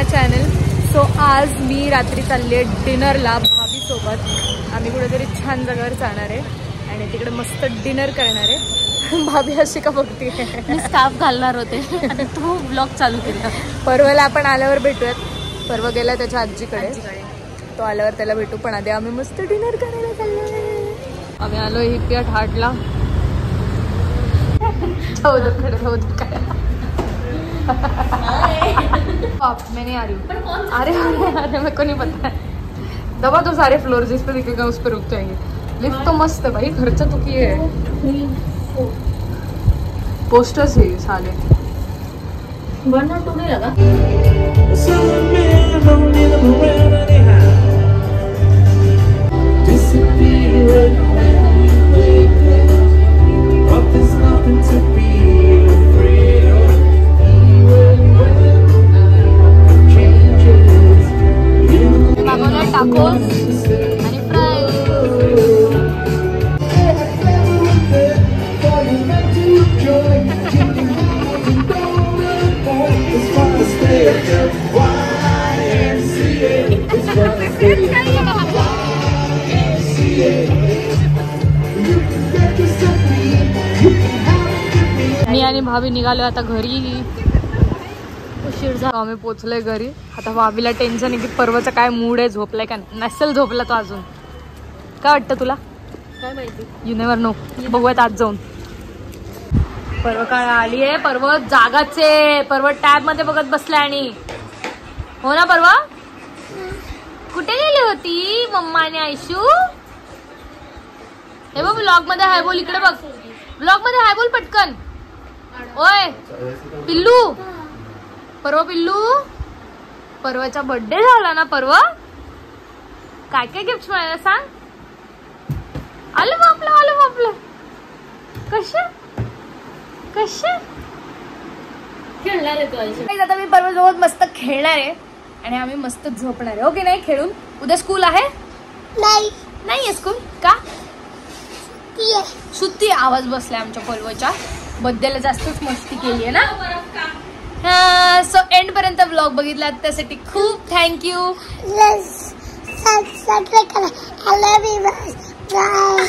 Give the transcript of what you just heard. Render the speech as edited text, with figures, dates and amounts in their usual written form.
My channel. सो आज मी रात्री चालली आहे डिनरला भाभीसोबत. आम्ही कुठेतरी छान जागेवर जाणार आहे आणि तिकडे मस्त डिनर करणार आहे. भाभी अशी का बघते? मी स्कार्फ घालणार होते आणि तू ब्लॉग चालू केला. परवाला आपण आल्यावर भेटूयात. परवा गेला त्याच्या आजीकडे, तो आल्यावर त्याला भेटू. पण आधी आम्ही मस्त डिनर करायला चाललोय. आम्ही आलो हिपियट हार्टला. मैं नहीं आ रही हूँ. अरे मेरे को नहीं पता है. दबा तो सारे फ्लोर जिस पे दिखेगा उस पे रुक जाएंगे. लिफ्ट तो मस्त है भाई, खर्चा तो किए है. पोस्टर्स है साले. 1 और 2 नहीं लगा. टाकोस आणि फ्राय. मी आणि भाभी निघालो आता घरी. उशीर झाला, आम्ही पोचलोय घरी. आता भाभीला टेन्शन आहे की पर्वचा काय मूड आहे, झोपलाय का नसेल झोपला तो अजून. काय वाटतं तुला? काय माहिती, यू नेवर नो. बघूयात आज जाऊन. पर्व काय आली आहे? पर्व जागाचे. पर्व टॅब मध्ये बघत बसलाय. आणि हो ना पर्व, कुठे गेली होती मम्मा आणि आयशू? हे बघ ब्लॉग मध्ये हाय बोल. इकडे बघ, ब्लॉग मध्ये हाय बोल पटकन. ओय पिल्लू, पर्व पिल्लू. पर्वाचा बर्थडे झाला ना पर्व? काय काय गिफ्ट मिळालं सांग. आलं बापलं, आलं बापलं. कशा कशा खेळणार आहे तू? आता मी पर्व सोबत मस्त खेळणार आहे आणि आम्ही मस्त झोपणार आहे. ओके नाही खेळून? उद्या स्कूल आहे? नाही आहे स्कूल का? सुट्टी. आवाज बसलाय आमच्या पर्वच्या. बर्थडेला जास्तच मस्ती केली आहे ना. सो एंड पर्यंत ब्लॉग बघितला त्यासाठी खूप थँक्यू. सबस्क्राइब करा. I love you guys. Bye.